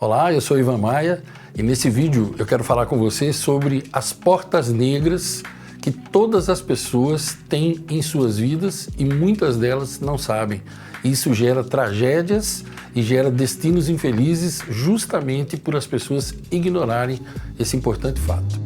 Olá, eu sou Ivan Maia e nesse vídeo eu quero falar com você sobre as portas negras que todas as pessoas têm em suas vidas e muitas delas não sabem. Isso gera tragédias e gera destinos infelizes justamente por as pessoas ignorarem esse importante fato.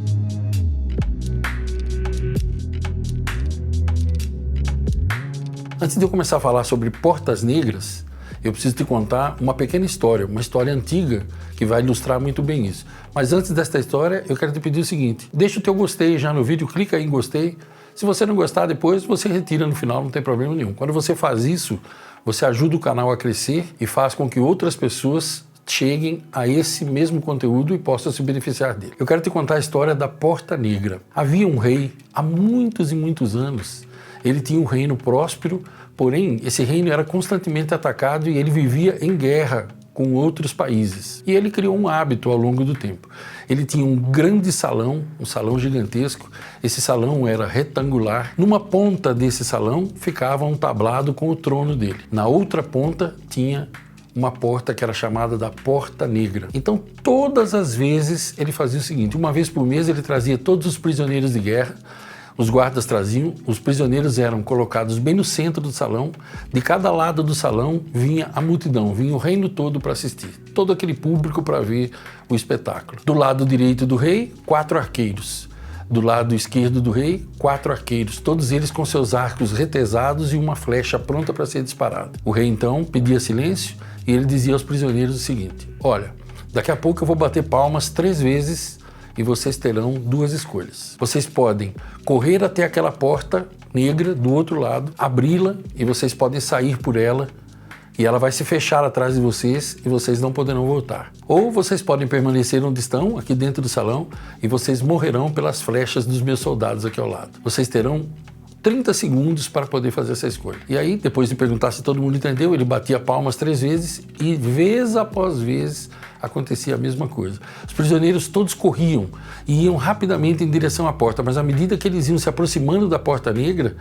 Antes de eu começar a falar sobre portas negras, eu preciso te contar uma pequena história, uma história antiga que vai ilustrar muito bem isso. Mas antes desta história, eu quero te pedir o seguinte: deixa o teu gostei já no vídeo, clica aí em gostei. Se você não gostar depois, você retira no final, não tem problema nenhum. Quando você faz isso, você ajuda o canal a crescer e faz com que outras pessoas cheguem a esse mesmo conteúdo e possam se beneficiar dele. Eu quero te contar a história da Porta Negra. Havia um rei há muitos e muitos anos. Ele tinha um reino próspero, porém esse reino era constantemente atacado e ele vivia em guerra com outros países. E ele criou um hábito ao longo do tempo. Ele tinha um grande salão, um salão gigantesco. Esse salão era retangular. Numa ponta desse salão ficava um tablado com o trono dele. Na outra ponta tinha uma porta que era chamada da Porta Negra. Então, todas as vezes ele fazia o seguinte: uma vez por mês ele trazia todos os prisioneiros de guerra. Os guardas traziam, os prisioneiros eram colocados bem no centro do salão. De cada lado do salão vinha a multidão, vinha o reino todo para assistir. Todo aquele público para ver o espetáculo. Do lado direito do rei, 4 arqueiros. Do lado esquerdo do rei, 4 arqueiros, todos eles com seus arcos retesados e uma flecha pronta para ser disparada. O rei então pedia silêncio e ele dizia aos prisioneiros o seguinte: olha, daqui a pouco eu vou bater palmas 3 vezes e vocês terão 2 escolhas. Vocês podem correr até aquela porta negra do outro lado, abri-la e vocês podem sair por ela e ela vai se fechar atrás de vocês e vocês não poderão voltar. Ou vocês podem permanecer onde estão, aqui dentro do salão, e vocês morrerão pelas flechas dos meus soldados aqui ao lado. Vocês terão 30 segundos para poder fazer essa escolha. E aí, depois de perguntar se todo mundo entendeu, ele batia palmas 3 vezes e vez após vez acontecia a mesma coisa. Os prisioneiros todos corriam e iam rapidamente em direção à porta, mas à medida que eles iam se aproximando da Porta Negra,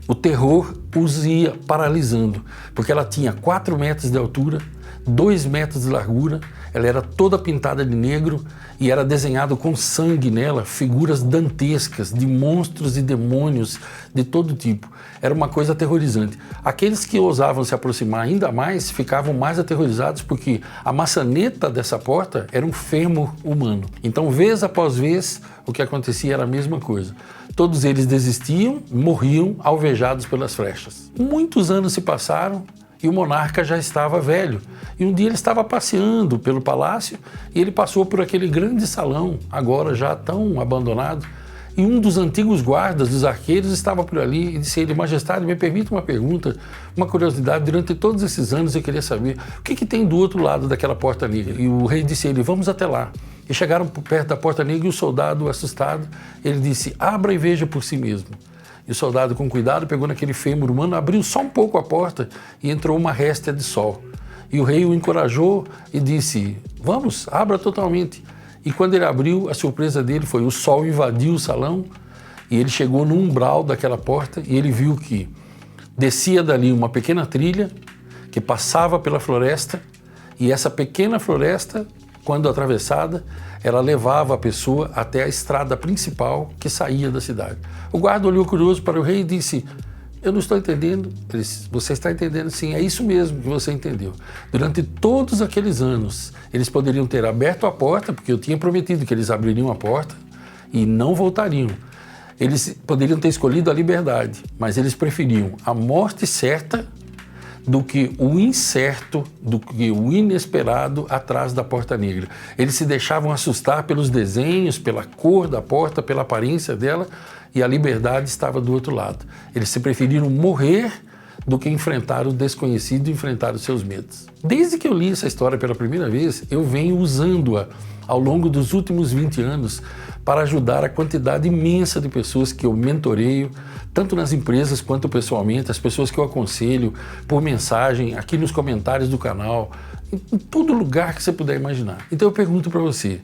o terror os ia paralisando, porque ela tinha 4 metros de altura, 2 metros de largura, ela era toda pintada de negro e era desenhado com sangue nela, figuras dantescas de monstros e demônios de todo tipo. Era uma coisa aterrorizante. Aqueles que ousavam se aproximar ainda mais ficavam mais aterrorizados porque a maçaneta dessa porta era um fêmur humano. Então, vez após vez, o que acontecia era a mesma coisa. Todos eles desistiam, morriam alvejados pelas flechas. Muitos anos se passaram e o monarca já estava velho. E um dia ele estava passeando pelo palácio e ele passou por aquele grande salão, agora já tão abandonado, e um dos antigos guardas, dos arqueiros, estava por ali e disse a ele: Majestade, me permite uma pergunta, uma curiosidade. Durante todos esses anos eu queria saber o que tem do outro lado daquela Porta Negra. E o rei disse a ele: vamos até lá. E chegaram perto da Porta Negra e o soldado, assustado, ele disse: abra e veja por si mesmo. E o soldado, com cuidado, pegou naquele fêmur humano, abriu só um pouco a porta e entrou uma réstia de sol. E o rei o encorajou e disse: vamos, abra totalmente. E quando ele abriu, a surpresa dele foi: o sol invadiu o salão e ele chegou no umbral daquela porta e ele viu que descia dali uma pequena trilha que passava pela floresta, e essa pequena floresta, quando atravessada, ela levava a pessoa até a estrada principal que saía da cidade. O guarda olhou curioso para o rei e disse: eu não estou entendendo. Ele disse: você está entendendo sim, é isso mesmo que você entendeu. Durante todos aqueles anos, eles poderiam ter aberto a porta, porque eu tinha prometido que eles abririam a porta e não voltariam. Eles poderiam ter escolhido a liberdade, mas eles preferiam a morte certa do que o incerto, do que o inesperado atrás da Porta Negra. Eles se deixavam assustar pelos desenhos, pela cor da porta, pela aparência dela, e a liberdade estava do outro lado. Eles se preferiram morrer do que enfrentar o desconhecido e enfrentar os seus medos. Desde que eu li essa história pela primeira vez, eu venho usando-a ao longo dos últimos 20 anos para ajudar a quantidade imensa de pessoas que eu mentoreio, tanto nas empresas quanto pessoalmente, as pessoas que eu aconselho por mensagem, aqui nos comentários do canal, em todo lugar que você puder imaginar. Então eu pergunto para você: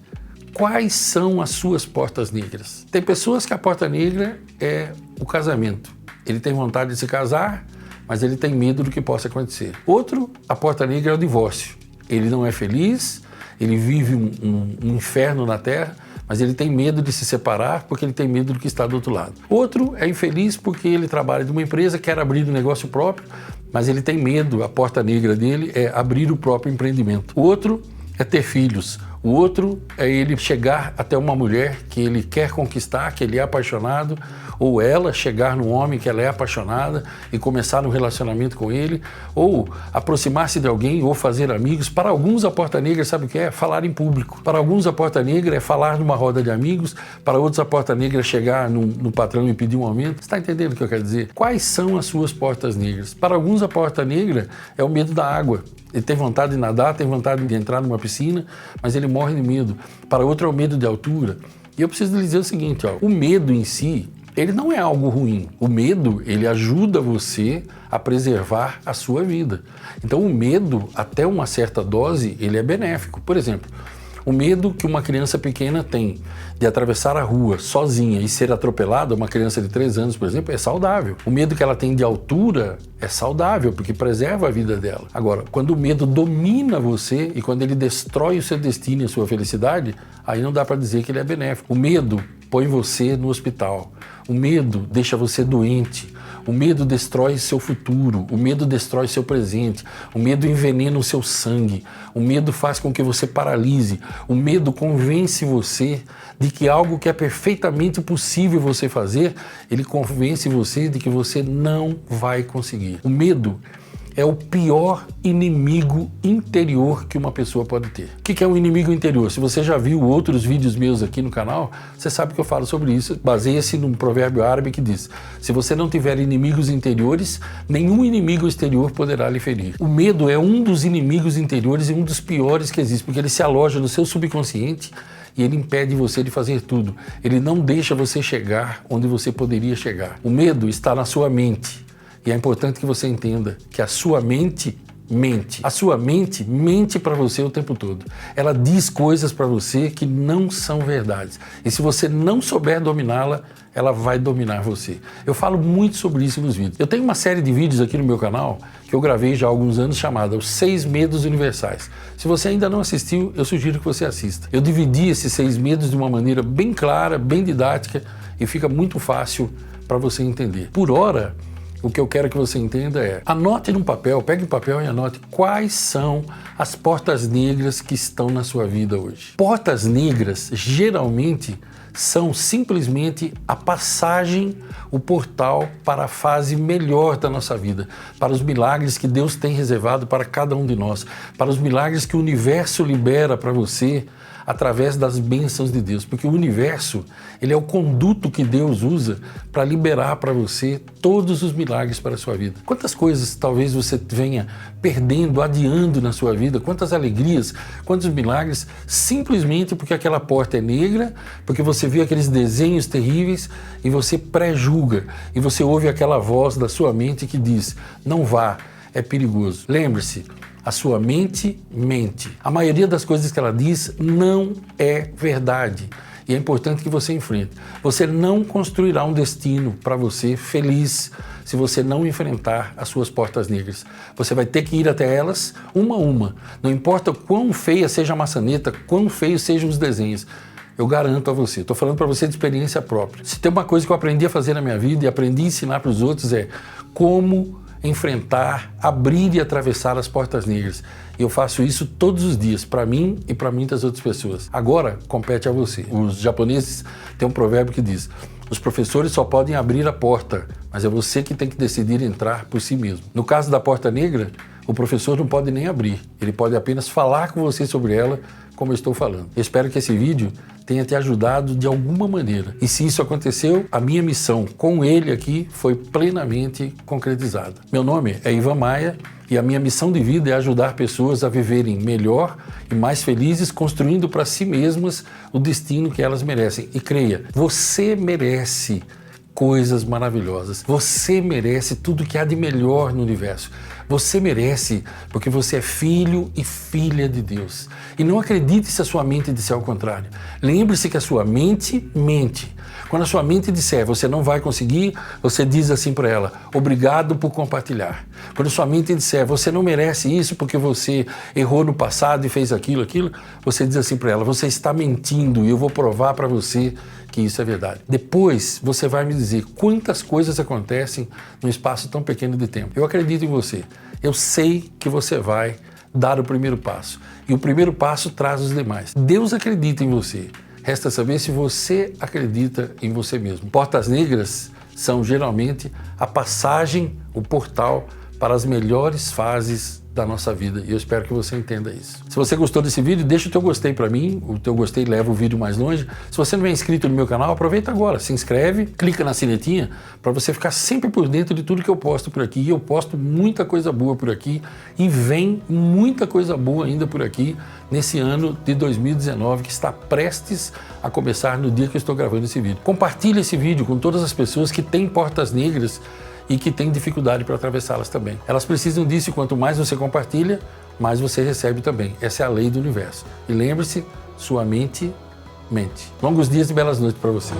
quais são as suas portas negras? Tem pessoas que a porta negra é o casamento. Ele tem vontade de se casar, mas ele tem medo do que possa acontecer. Outro, a porta negra é o divórcio. Ele não é feliz, ele vive um inferno na Terra, mas ele tem medo de se separar porque ele tem medo do que está do outro lado. Outro é infeliz porque ele trabalha numa empresa, quer abrir um negócio próprio, mas ele tem medo, a porta negra dele é abrir o próprio empreendimento. O outro é ter filhos. O outro é ele chegar até uma mulher que ele quer conquistar, que ele é apaixonado, ou ela chegar num homem que ela é apaixonada e começar um relacionamento com ele, ou aproximar-se de alguém ou fazer amigos. Para alguns a porta negra, sabe o que é? Falar em público. Para alguns a porta negra é falar numa roda de amigos, para outros a porta negra é chegar no patrão e pedir um aumento. Você está entendendo o que eu quero dizer? Quais são as suas portas negras? Para alguns a porta negra é o medo da água. Ele tem vontade de nadar, tem vontade de entrar numa piscina, mas ele morre de medo. Para outro é o medo de altura. E eu preciso lhe dizer o seguinte, ó, o medo em si, ele não é algo ruim. O medo, ele ajuda você a preservar a sua vida. Então o medo, até uma certa dose, ele é benéfico. Por exemplo, o medo que uma criança pequena tem de atravessar a rua sozinha e ser atropelada, uma criança de 3 anos, por exemplo, é saudável. O medo que ela tem de altura é saudável, porque preserva a vida dela. Agora, quando o medo domina você e quando ele destrói o seu destino e a sua felicidade, aí não dá para dizer que ele é benéfico. O medo põe você no hospital. O medo deixa você doente. O medo destrói seu futuro, o medo destrói seu presente, o medo envenena o seu sangue, o medo faz com que você paralise, o medo convence você de que algo que é perfeitamente possível você fazer, ele convence você de que você não vai conseguir. O medo é o pior inimigo interior que uma pessoa pode ter. O que é um inimigo interior? Se você já viu outros vídeos meus aqui no canal, você sabe que eu falo sobre isso. Baseia-se num provérbio árabe que diz: se você não tiver inimigos interiores, nenhum inimigo exterior poderá lhe ferir. O medo é um dos inimigos interiores e um dos piores que existe, porque ele se aloja no seu subconsciente e ele impede você de fazer tudo. Ele não deixa você chegar onde você poderia chegar. O medo está na sua mente. E é importante que você entenda que a sua mente mente. A sua mente mente para você o tempo todo. Ela diz coisas para você que não são verdades. E se você não souber dominá-la, ela vai dominar você. Eu falo muito sobre isso nos vídeos. Eu tenho uma série de vídeos aqui no meu canal que eu gravei já há alguns anos chamada Os 6 Medos Universais. Se você ainda não assistiu, eu sugiro que você assista. Eu dividi esses 6 medos de uma maneira bem clara, bem didática e fica muito fácil para você entender. Por hora, o que eu quero que você entenda é, anote num papel, pegue um papel e anote quais são as portas negras que estão na sua vida hoje. Portas negras, geralmente, são simplesmente a passagem, o portal para a fase melhor da nossa vida, para os milagres que Deus tem reservado para cada um de nós, para os milagres que o universo libera para você, através das bênçãos de Deus, porque o universo, ele é o conduto que Deus usa para liberar para você todos os milagres para a sua vida. Quantas coisas talvez você venha perdendo, adiando na sua vida, quantas alegrias, quantos milagres, simplesmente porque aquela porta é negra, porque você vê aqueles desenhos terríveis e você pré-julga, e você ouve aquela voz da sua mente que diz, não vá, é perigoso. Lembre-se, a sua mente mente. A maioria das coisas que ela diz não é verdade. E é importante que você enfrente. Você não construirá um destino para você feliz se você não enfrentar as suas portas negras. Você vai ter que ir até elas uma a uma. Não importa quão feia seja a maçaneta, quão feios sejam os desenhos. Eu garanto a você, estou falando para você de experiência própria. Se tem uma coisa que eu aprendi a fazer na minha vida e aprendi a ensinar para os outros é como enfrentar, abrir e atravessar as portas negras. E eu faço isso todos os dias, para mim e para muitas outras pessoas. Agora, compete a você. Os japoneses têm um provérbio que diz, os professores só podem abrir a porta, mas é você que tem que decidir entrar por si mesmo. No caso da porta negra, o professor não pode nem abrir, ele pode apenas falar com você sobre ela, como eu estou falando. Eu espero que esse vídeo tenha te ajudado de alguma maneira. E se isso aconteceu, a minha missão com ele aqui foi plenamente concretizada. Meu nome é Ivan Maia e a minha missão de vida é ajudar pessoas a viverem melhor e mais felizes, construindo para si mesmas o destino que elas merecem. E creia, você merece coisas maravilhosas. Você merece tudo que há de melhor no universo. Você merece, porque você é filho e filha de Deus. E não acredite se a sua mente disser ao contrário. Lembre-se que a sua mente mente. Quando a sua mente disser, você não vai conseguir, você diz assim para ela, obrigado por compartilhar. Quando a sua mente disser, você não merece isso porque você errou no passado e fez aquilo, você diz assim para ela, você está mentindo e eu vou provar para você que isso é verdade. Depois, você vai me dizer quantas coisas acontecem num espaço tão pequeno de tempo. Eu acredito em você. Eu sei que você vai dar o primeiro passo. E o primeiro passo traz os demais. Deus acredita em você. Resta saber se você acredita em você mesmo. Portas negras são geralmente a passagem, o portal para as melhores fases da nossa vida. E eu espero que você entenda isso. Se você gostou desse vídeo, deixa o teu gostei para mim. O teu gostei leva o vídeo mais longe. Se você não é inscrito no meu canal, aproveita agora. Se inscreve, clica na sinetinha para você ficar sempre por dentro de tudo que eu posto por aqui. E eu posto muita coisa boa por aqui e vem muita coisa boa ainda por aqui nesse ano de 2019 que está prestes a começar no dia que eu estou gravando esse vídeo. Compartilhe esse vídeo com todas as pessoas que têm portas negras e que têm dificuldade para atravessá-las também. Elas precisam disso e quanto mais você compartilha, mais você recebe também. Essa é a lei do universo. E lembre-se, sua mente mente. Longos dias e belas noites para você.